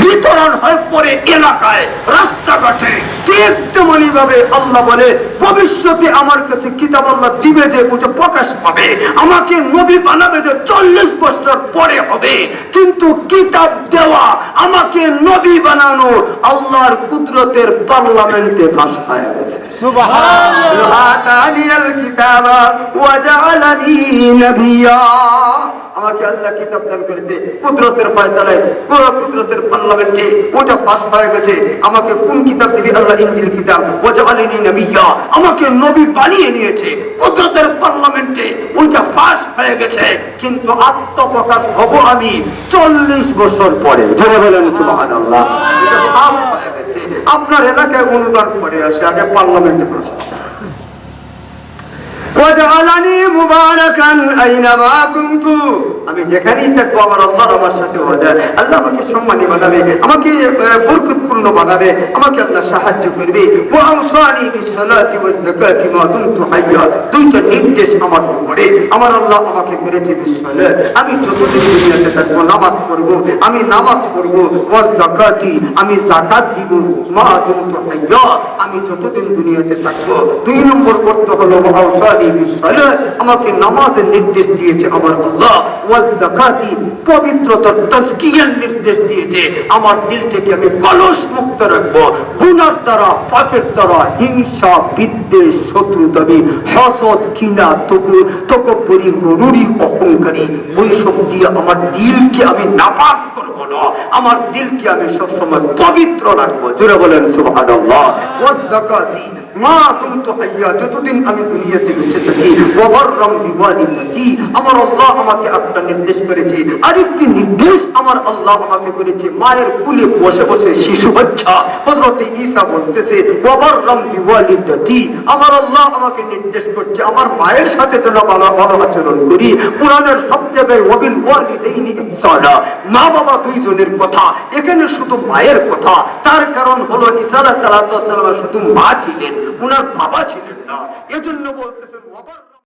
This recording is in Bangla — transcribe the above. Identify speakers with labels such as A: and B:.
A: বিতরণ হয়ে পড়ে এলাকায়, রাস্তাঘাটে। ঠিক তেমনি ভাবে আল্লাহ বলে ভবিষ্যতে আমার কাছে কিতাব আল্লাহ দিবে যে ওটা প্রকাশ পাবে, আমাকে নবী বানাবে যে 40 বছর পরে হবে। কিন্তু কিতাব দেওয়া, আমাকে নবী বানানো আল্লাহর কুদরতের পার্লামেন্টে পাস হয়ে গেছে। সুবহানাল্লাহ। আতানিয়াল কিতাবা ওয়া জাআলানি নবিয়্যা। আমাকে আল্লাহ কিতাব দান করেছে, কুদরতের ফয়সালায় পুরো কুদরতের পার্লামেন্টে ওটা পাস হয়ে গেছে। আমাকে কোন কিতাব দিবে? আল্লাহ ইনজিল কিতাব। ওয়া জাআলানি নবিয়্যা, আমাকে নবী বানিয়ে নিয়েছে কুদরতের পার্লামেন্টে, ওটা পাস হয়ে গেছে। কিন্তু আত্মপ্রকাশ হব আমি 40 বছর পরে। ধরে বলেন সুবহানাল্লাহ। এটা পাস হয়ে গেছে। আপনার এলাকায় অনুদান করে আসে, আগে পার্লামেন্টে পাস। ওয়াজআলানি মুবারাকান আইনামা কুনতু, আমি যেখানেই থাকবো আমার আল্লাহ আমার সাথে হয়ে যায়। আল্লাহ আমাকে সম্মানী বানাবে, আমাকে বরকতপূর্ণ বানাবে, আমাকে আল্লাহ সাহায্য করবে। ওয়া আওসানি বিসসালাতি ওয়াজ যাকাতি মা দুমতু হাইয়া, দুইটা নির্দেশ আমার উপরে আমার আল্লাহ আমাকে করেছে বিসসালাত, আমি যতদিন দুনিয়াতে থাকবো নামাজ পড়বো, আমি নামাজ পড়বো। ওয়াজ যাকাতি, আমি যাকাত দিব। মা দুমতু হাইয়া, আমি যতদিন দুনিয়াতে থাকবো। 2 নম্বর অর্থ হলো আওসানি বিসসালাত, আমাকে নামাজের নির্দেশ দিয়েছে আমার আল্লাহ। ওয়াজ যাকাতি, পবিত্রতার তাজকিয়ার নির্দেশ দিয়েছে। আমার দিলটাকে আমি কলুষ মুক্ত রাখবো, গুনার দ্বারা, পাপের দ্বারা, হিংসা, বিদ্বেষ, শত্রুতামি, হাসদ, ঘৃণা, তকব্বুরি, গরুরি, অহংকারী, ওইসব দিয়ে আমার দিলকে আমি নাপাক করবো না। আমার দিলকে আমি সবসময় পবিত্র রাখবো। জোরে বলেন সুবহানাল্লাহ। ওয়াজ যাকাতি মা দুমতু হাইয়া, যতদিন আমি দুনিয়াতে বেঁচে থাকি। ওয়া বাররাম বিওয়ালিদাতি, আমার আল্লাহ আমাকে একটা নির্দেশ করেছে, আরেকটি নির্দেশ আমার আল্লাহ আমাকে করেছে, মায়ের কোলে বসে বসে শিশু বাচ্চা হযরত ঈসা বলতেছে ওয়া বাররাম বিওয়ালিদাতি, আমার আল্লাহ আমাকে নির্দেশ করছে আমার মায়ের সাথে যেন ভালো আচরণ করি। কোরআনের সব জায়গায় ওয়াবিল ওয়ালিদাইনি ইহসানা, মা বাবা দুইজনের কথা, এখানে শুধু মায়ের কথা। তার কারণ হলো ঈসা আলাইহিস সালাতু ওয়াস সালাম শুধু মা ছিলেন, উনার বাবা ছিলেন না। এজন্য বলতেছেন